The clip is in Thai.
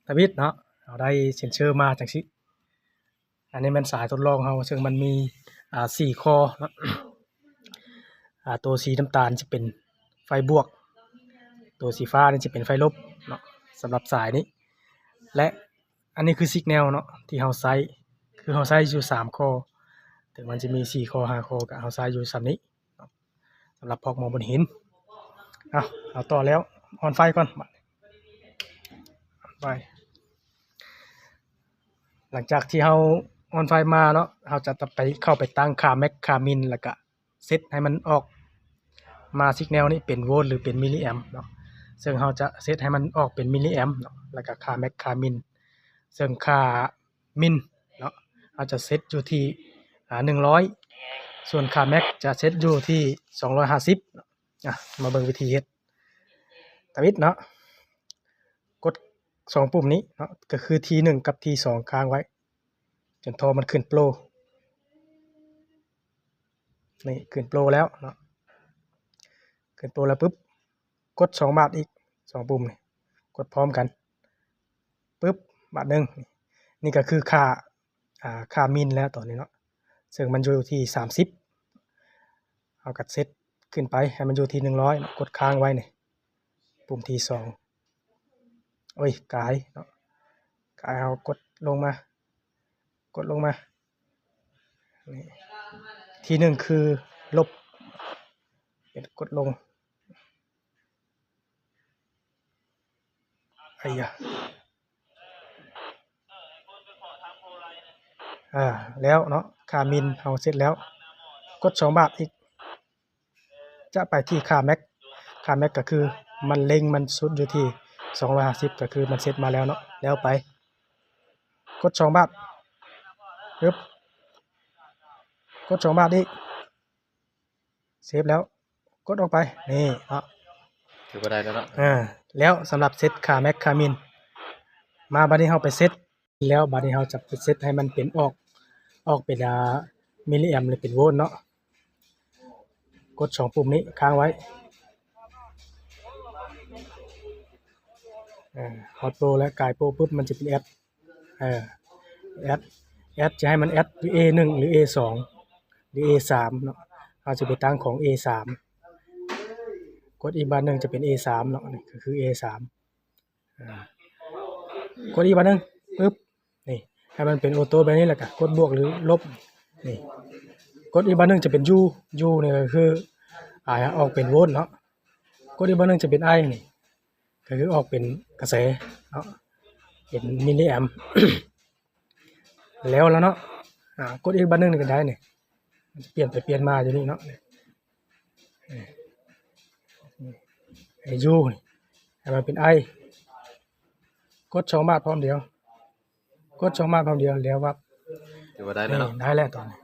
ทวิตเนาะเราได้เซ็นเซอร์มาจังซี่อันนี้มันสายทดลองเฮาซึ่งมันมี4ข้อเนาะตัวสีน้ำตาลจะเป็นไฟบวกตัวสีฟ้านี่จะเป็นไฟลบเนาะสำหรับสายนี้และอันนี้คือสัญญาณเนาะที่เฮาใช้คือเฮาใช้อยู่3ข้อถึงมันจะมี4ข้อ5ข้อก็เฮาใช้อยู่3นี้สำหรับพอกมองบนหินเอาต่อแล้วออนไฟก่อนไปหลังจากที่เฮาออนไฟมาเนาะเฮาจะเข้าไปตั้งค่าแม็กค่ามินแล้วก็เซตให้มันออกมาสัญญาณนี้เป็นโวลต์หรือเป็นมิลลิแอมป์เนาะซึ่งเฮาจะเซตให้มันออกเป็นมิลลิแอมป์เนาะแล้วก็ค่าแม็กค่ามินซึ่งค่ามินเนาะเฮาจะเซตอยู่ที่100ส่วนค่าแม็กจะเซตอยู่ที่250มาเบิ่งวิธีเฮ็ดตามนี้เนาะกด2ปุ่มนี้เนาะก็คือ T1 กับ T2 ค้างไว้จนทอมันขึ้นโปรนี่ขึ้นโปรแล้วเนาะขึ้นโปรแล้วปุ๊บกด2บาทอีก2ปุ่มนี่กดพร้อมกันปุ๊บบาทนึงนี่ก็คือค่ามินแล้วตอนนี้เนาะซึ่งมันอยู่ที่30เอากัดเซตขึ้นไปให้มันอยู่ที่100เนาะกดค้างไว้นี่ปุ่มที่2โอ้ยกายเนาะกายเอากดลงมนี่ที่1คือลบเป็นกดลงแล้วเนาะค่ามินเอาเสร็จแล้วกด2บาทอีกจะไปที่ค่าแม็กก็คือมันเล็งมันสุดอยู่ที่250ก็คือมันเซตมาแล้วเนาะแล้วไปกด2บาทปึ๊บกด2บาทอีกเซฟแล้วกดออกไปนี่เนาะถือว่าได้แล้วเนาะแล้วสำหรับเซตค่าแม็กค่ามินมาบัดนี้เฮาไปเซตแล้วบัดนี้เฮาจะไปเซตให้มันเป็นออกเป็นมิลลิแอมป์หรือเป็นโวลต์เนาะกด2ปุ่มนี้ค้างไว้ฮอตโปรแล้วกายโปรปุ๊บมันจะเป็นแอดจะให้มันแอด A1 หรือ A2 หรือ A3 เนาะเราจะไปตั้งของ A3 กดอีกบาทนึงจะเป็น A3 เนาะนี่ก็คือ A3 กดอีกบาทนึงปึ๊บนี่ให้มันเป็นออโต้แบบนี้แหละก็กดบวกหรือลบนี่กดอีกบาทนึงจะเป็น U นี่ก็คือออกเป็นโวลต์เนาะกดอีกบาทนึงจะเป็น I นี่ก็คือออกเป็นกระแสเนาะเป็นมิลลิแอมป์ แล้วเนาะกดอีกบาทนึงนี่ก็ได้นี่มันเปลี่ยนไปเปลี่ยนมาอยู่นี่เนาะไอ้ U นี่ให้มันเป็น I กด2บาทพร้อมเดียวแล้วว่าถือว่าได้แล้วเนาะได้แล้วตอนนี้